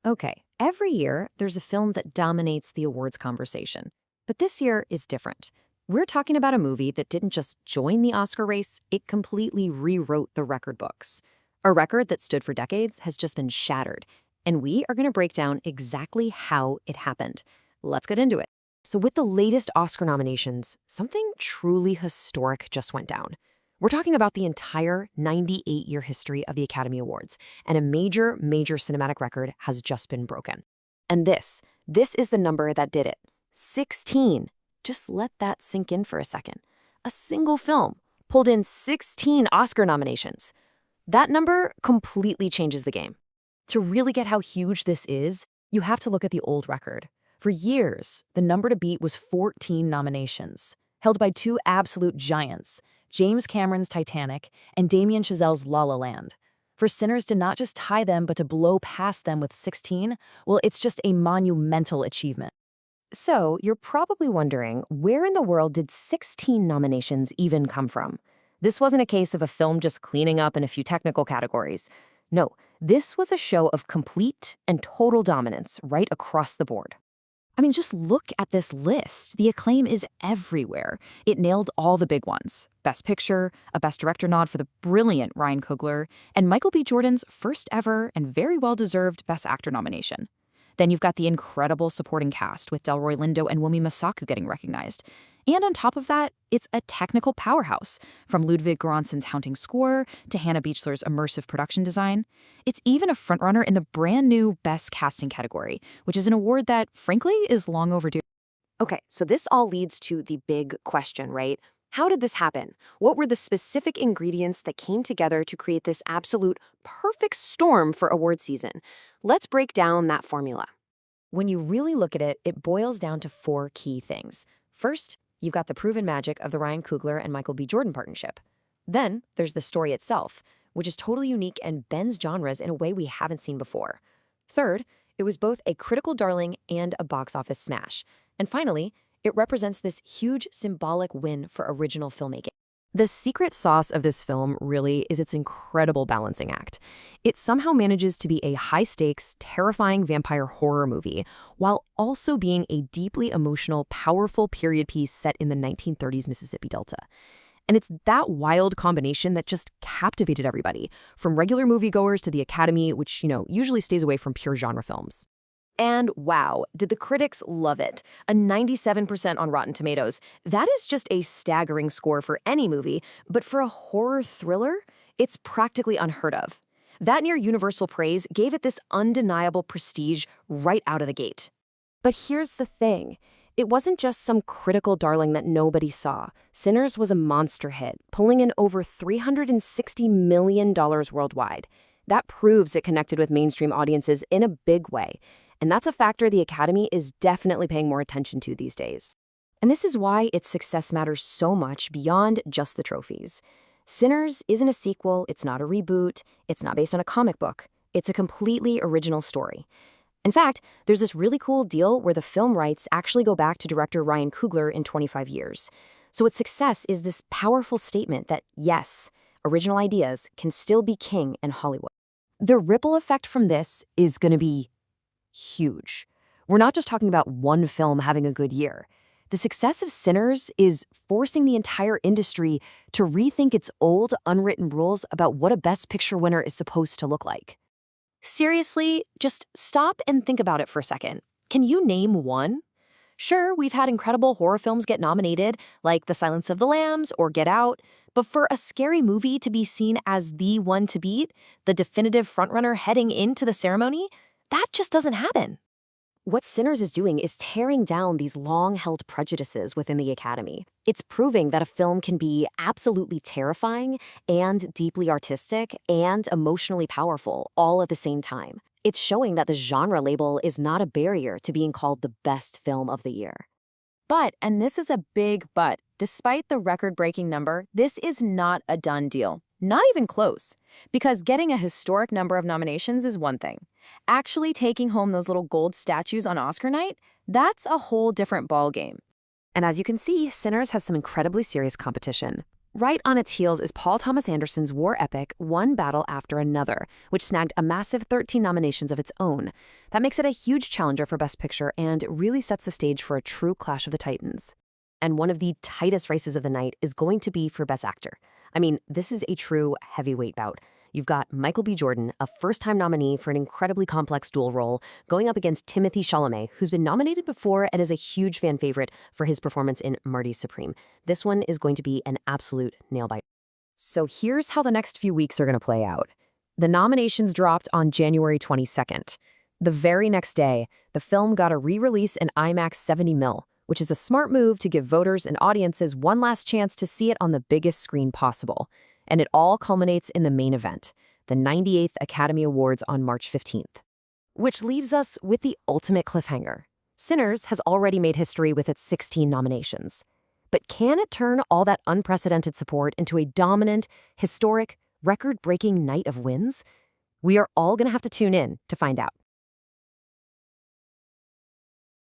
Okay, every year there's a film that dominates the awards conversation. But this year is different. We're talking about a movie that didn't just join the Oscar race, it completely rewrote the record books. A record that stood for decades has just been shattered. And we are going to break down exactly how it happened. Let's get into it. So with the latest Oscar nominations, something truly historic just went down. We're talking about the entire 98-year history of the Academy Awards, and a major cinematic record has just been broken. And this is the number that did it. 16. Just let that sink in for a second. A single film pulled in 16 Oscar nominations. That number completely changes the game. To really get how huge this is, you have to look at the old record. For years, the number to beat was 14 nominations, held by two absolute giants, James Cameron's Titanic and Damien Chazelle's La La Land. For Sinners to not just tie them, but to blow past them with 16, well, it's just a monumental achievement. So, you're probably wondering, where in the world did 16 nominations even come from? This wasn't a case of a film just cleaning up in a few technical categories. No, this was a show of complete and total dominance right across the board. I mean, just look at this list. The acclaim is everywhere. It nailed all the big ones. Best Picture, a Best Director nod for the brilliant Ryan Coogler, and Michael B. Jordan's first ever and very well-deserved Best Actor nomination. Then you've got the incredible supporting cast with Delroy Lindo and Wunmi Mosaku getting recognized. And on top of that, it's a technical powerhouse, from Ludwig Göransson's haunting score to Hannah Beachler's immersive production design. It's even a frontrunner in the brand new Best Casting category, which is an award that, frankly, is long overdue. Okay, so this all leads to the big question, right? How did this happen? What were the specific ingredients that came together to create this absolute perfect storm for award season? Let's break down that formula. When you really look at it, it boils down to four key things. First, you've got the proven magic of the Ryan Coogler and Michael B. Jordan partnership. Then there's the story itself, which is totally unique and bends genres in a way we haven't seen before. Third, it was both a critical darling and a box office smash. And finally, it represents this huge symbolic win for original filmmaking. The secret sauce of this film really is its incredible balancing act. It somehow manages to be a high-stakes, terrifying vampire horror movie, while also being a deeply emotional, powerful period piece set in the 1930s Mississippi Delta. And it's that wild combination that just captivated everybody, from regular moviegoers to the Academy, which, usually stays away from pure genre films. And wow, did the critics love it. A 97% on Rotten Tomatoes. That is just a staggering score for any movie, but for a horror thriller, it's practically unheard of. That near universal praise gave it this undeniable prestige right out of the gate. But here's the thing. It wasn't just some critical darling that nobody saw. Sinners was a monster hit, pulling in over $360 million worldwide. That proves it connected with mainstream audiences in a big way. And that's a factor the Academy is definitely paying more attention to these days. And this is why its success matters so much beyond just the trophies. Sinners isn't a sequel, it's not a reboot, it's not based on a comic book. It's a completely original story. In fact, there's this really cool deal where the film rights actually go back to director Ryan Coogler in 25 years. So its success is this powerful statement that, yes, original ideas can still be king in Hollywood. The ripple effect from this is going to be huge. We're not just talking about one film having a good year. The success of Sinners is forcing the entire industry to rethink its old, unwritten rules about what a Best Picture winner is supposed to look like. Seriously, just stop and think about it for a second. Can you name one? Sure, we've had incredible horror films get nominated, like The Silence of the Lambs or Get Out, but for a scary movie to be seen as the one to beat, the definitive frontrunner heading into the ceremony, that just doesn't happen. What Sinners is doing is tearing down these long-held prejudices within the Academy. It's proving that a film can be absolutely terrifying and deeply artistic and emotionally powerful all at the same time. It's showing that the genre label is not a barrier to being called the best film of the year. But, and this is a big but, despite the record-breaking number, this is not a done deal. Not even close. Because getting a historic number of nominations is one thing. Actually taking home those little gold statues on Oscar night, that's a whole different ballgame. And as you can see, Sinners has some incredibly serious competition. Right on its heels is Paul Thomas Anderson's war epic One Battle After Another, which snagged a massive 13 nominations of its own. That makes it a huge challenger for Best Picture and really sets the stage for a true clash of the titans. And one of the tightest races of the night is going to be for Best Actor. I mean, this is a true heavyweight bout. You've got Michael B. Jordan, a first-time nominee for an incredibly complex dual role, going up against Timothée Chalamet, who's been nominated before and is a huge fan favorite for his performance in Marty's Supreme. This one is going to be an absolute nail-biter. So here's how the next few weeks are going to play out. The nominations dropped on January 22nd. The very next day, the film got a re-release in IMAX 70mm, which is a smart move to give voters and audiences one last chance to see it on the biggest screen possible. And it all culminates in the main event, the 98th Academy Awards on March 15th. Which leaves us with the ultimate cliffhanger. Sinners has already made history with its 16 nominations. But can it turn all that unprecedented support into a dominant, historic, record-breaking night of wins? We are all going to have to tune in to find out.